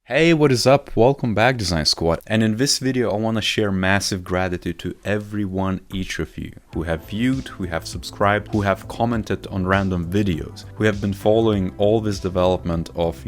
Hey, what is up? Welcome back, Design Squad. And in this video, I want to share massive gratitude to everyone, each of you, who have viewed, who have subscribed, who have commented on random videos, who have been following all this development of,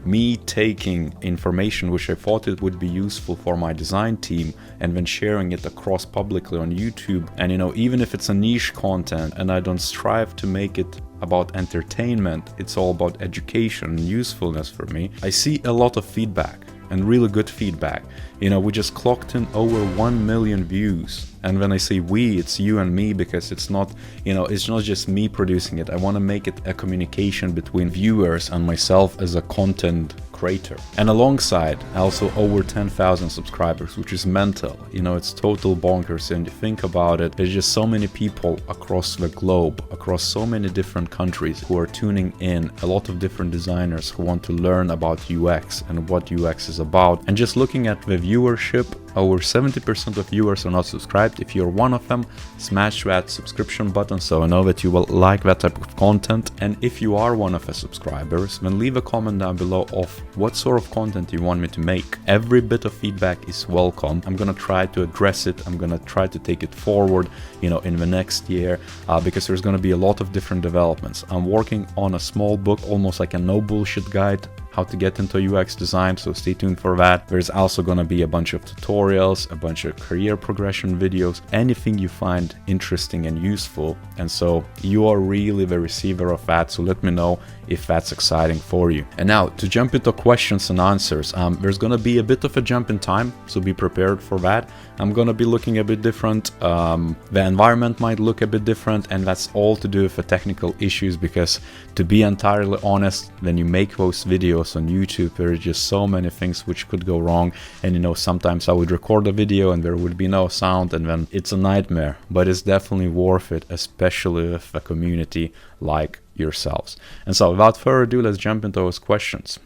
me taking information which I thought it would be useful for my design team and then sharing it across publicly on YouTube. And, even if it's a niche content and I don't strive to make it about entertainment, it's all about education and usefulness for me. I see a lot of feedback and really good feedback. We just clocked in over 1 million views. And when I say we, it's you and me, because it's not, it's not just me producing it. I want to make it a communication between viewers and myself as a content creator. And alongside, also over 10,000 subscribers, which is mental. It's total bonkers. And you think about it, there's just so many people across the globe, across so many different countries who are tuning in, a lot of different designers who want to learn about UX and what UX is about. And just looking at the viewership, over 70% of viewers are not subscribed. If you're one of them, smash that subscription button so I know that you will like that type of content. And if you are one of the subscribers, then leave a comment down below of what sort of content you want me to make. Every bit of feedback is welcome. I'm gonna try to address it. I'm gonna try to take it forward, in the next year, because there's gonna be a lot of different developments. I'm working on a small book, almost like a no bullshit guide, how to get into UX design, so stay tuned for that. There's also going to be a bunch of tutorials, a bunch of career progression videos, anything you find interesting and useful. And so you are really the receiver of that, so let me know if that's exciting for you. And now to jump into questions and answers, there's going to be a bit of a jump in time, so be prepared for that. I'm going to be looking a bit different, the environment might look a bit different, and that's all to do with the technical issues, because to be entirely honest, when you make those videos on YouTube, there are just so many things which could go wrong. And sometimes I would record a video and there would be no sound, and then it's a nightmare. But it's definitely worth it, especially with a community like yourselves. And so without further ado, let's jump into those questions.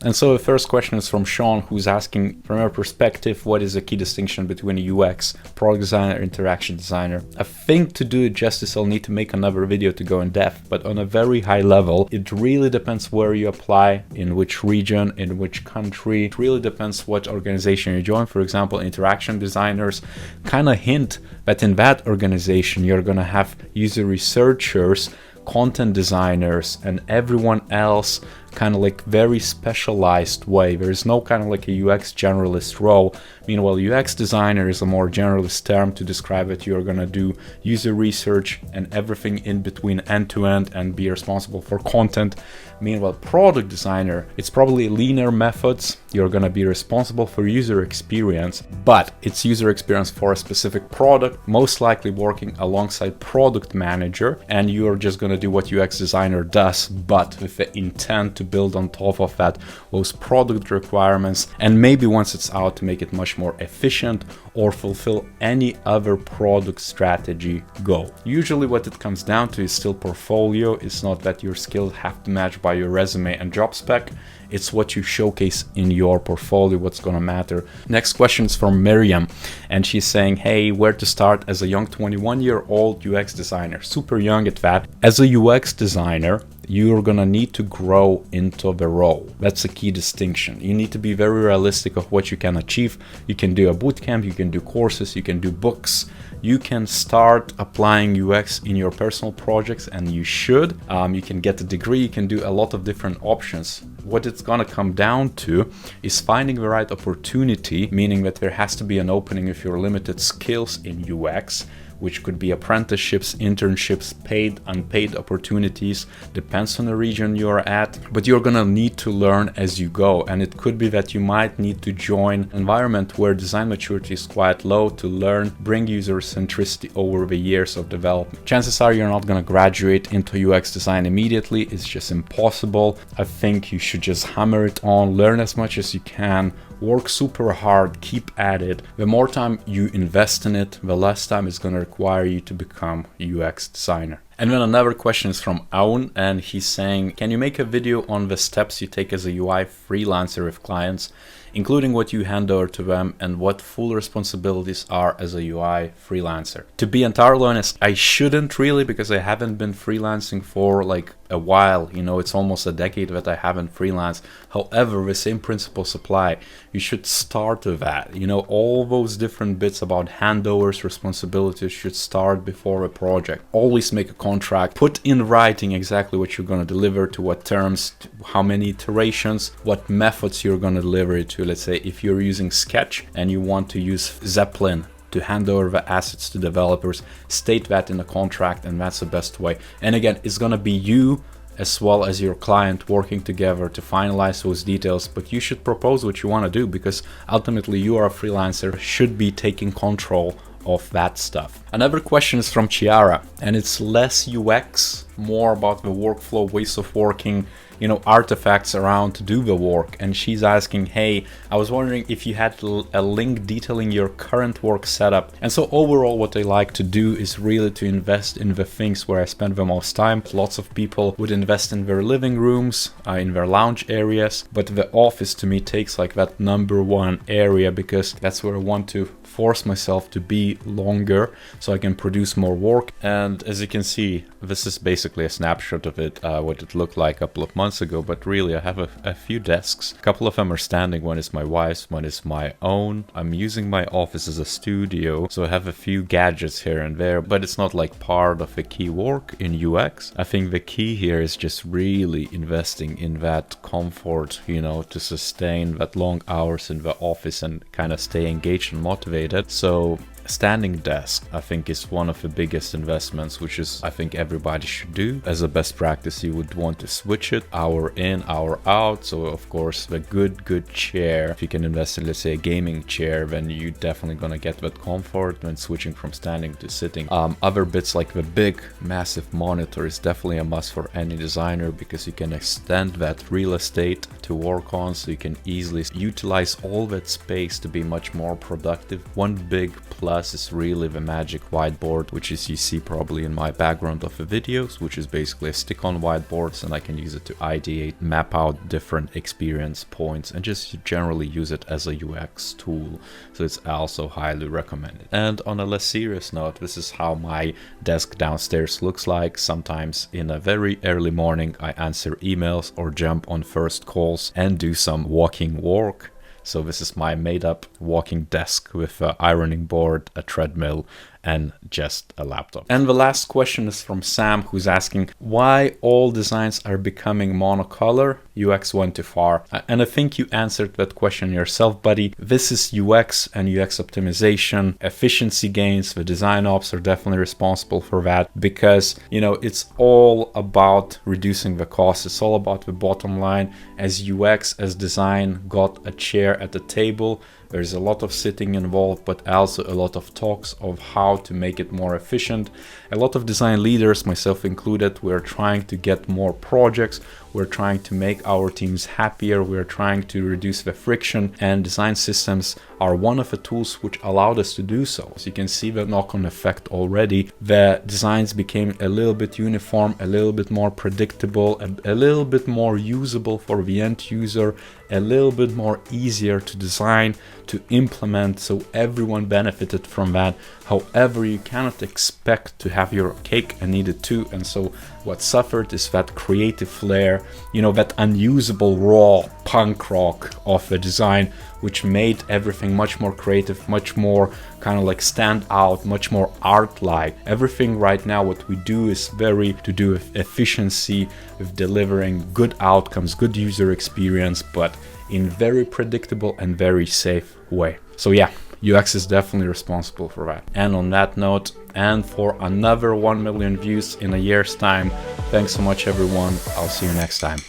And so the first question is from Sean, who's asking, from your perspective, what is the key distinction between a UX, product designer, interaction designer? I think to do it justice, I'll need to make another video to go in depth, but on a very high level, it really depends where you apply, in which region, in which country. It really depends what organization you join. For example, interaction designers kind of hint that in that organization, you're going to have user researchers, content designers, and everyone else kind of like very specialized way. There is no kind of like a UX generalist role. Meanwhile, UX designer is a more generalist term to describe that you're going to do user research and everything in between, end to end, and be responsible for content. Meanwhile, product designer, it's probably leaner methods. You're going to be responsible for user experience, but it's user experience for a specific product, most likely working alongside product manager, and you're just going to do what UX designer does, but with the intent to build on top of that those product requirements, and maybe once it's out, to make it much more efficient or fulfill any other product strategy goal. Usually what it comes down to is still portfolio. It's not that your skills have to match by your resume and job spec. It's what you showcase in your portfolio, what's going to matter. Next question is from Miriam, and she's saying, hey, where to start as a young 21-year-old UX designer? Super young at that. As a UX designer, you're gonna need to grow into the role. That's a key distinction. You need to be very realistic of what you can achieve. You can do a bootcamp, you can do courses, you can do books. You can start applying UX in your personal projects, and you should. You can get a degree, you can do a lot of different options. What it's gonna come down to is finding the right opportunity, meaning that there has to be an opening with your limited skills in UX, which could be apprenticeships, internships, paid, unpaid opportunities, depends on the region you're at, but you're gonna need to learn as you go. And it could be that you might need to join an environment where design maturity is quite low to learn, bring user centricity over the years of development. Chances are you're not gonna graduate into UX design immediately. It's just impossible. I think you should just hammer it on, learn as much as you can, work super hard, keep at it. The more time you invest in it, the less time it's going to require you to become a UX designer. And then another question is from Aun, and he's saying, can you make a video on the steps you take as a UI freelancer with clients, including what you hand over to them and what full responsibilities are as a UI freelancer? To be entirely honest, I shouldn't really, because I haven't been freelancing for like a while, you know, it's almost a decade that I haven't freelanced. However, the same principles apply. You should start with that. You know, all those different bits about handovers, responsibilities should start before a project. Always make a contract, put in writing exactly what you're going to deliver, to what terms, to how many iterations, what methods you're going to deliver it to. Let's say if you're using Sketch and you want to use Zeppelin to hand over the assets to developers, state that in a contract, and that's the best way. And again, it's gonna be you as well as your client working together to finalize those details, but you should propose what you want to do, because ultimately you are a freelancer, should be taking control of that stuff. Another question is from Chiara, and it's less UX, more about the workflow, ways of working, you know, artifacts around to do the work. And she's asking, hey, I was wondering if you had a link detailing your current work setup. And so overall, what I like to do is really to invest in the things where I spend the most time. Lots of people would invest in their living rooms, in their lounge areas, but the office to me takes like that #1 area, because that's where I want to force myself to be longer so I can produce more work. And as you can see, this is basically a snapshot of it, what it looked like a couple of months ago. But really, I have a few desks. A couple of them are standing. One is my wife's, one is my own. I'm using my office as a studio, so I have a few gadgets here and there, but it's not like part of the key work in UX. I think the key here is just really investing in that comfort, you know, to sustain that long hours in the office and kind of stay engaged and motivated. So standing desk, I think, is one of the biggest investments, which is I think everybody should do. As a best practice, you would want to switch it hour in, hour out. So of course, the good chair, if you can invest in, let's say, a gaming chair, then you definitely gonna get that comfort when switching from standing to sitting. Other bits like the big massive monitor is definitely a must for any designer, because you can extend that real estate to work on, so you can easily utilize all that space to be much more productive. One big plus is really the magic whiteboard, which is you see probably in my background of the videos, which is basically a stick-on whiteboards, and I can use it to ideate, map out different experience points, and just generally use it as a UX tool. So it's also highly recommended. And on a less serious note, this is how my desk downstairs looks like. Sometimes in a very early morning, I answer emails or jump on first calls and do some walking work. So this is my made up walking desk with an ironing board, a treadmill, and just a laptop. And the last question is from Sam, who's asking why all designs are becoming monocolor. UX went too far. And I think you answered that question yourself, buddy. This is UX and UX optimization, efficiency gains. The design ops are definitely responsible for that, because, you know, it's all about reducing the cost. It's all about the bottom line. As UX, as design got a chair at the table, there's a lot of sitting involved, but also a lot of talks of how to make it more efficient. A lot of design leaders, myself included, we're trying to get more projects. We're trying to make our teams happier. We're trying to reduce the friction, and design systems are one of the tools which allowed us to do so. So you can see the knock-on effect already. The designs became a little bit uniform, a little bit more predictable, a little bit more usable for the end user, a little bit more easier to design, to implement, so everyone benefited from that. However, you cannot expect to have your cake and eat it too, and so what suffered is that creative flair, you know, that unusable raw punk rock of the design, which made everything much more creative, much more kind of like stand out, much more art-like. Everything right now, what we do is very to do with efficiency, with delivering good outcomes, good user experience, but in very predictable and very safe way. So yeah, UX is definitely responsible for that. And on that note, and for another 1 million views in a year's time, thanks so much everyone. I'll see you next time.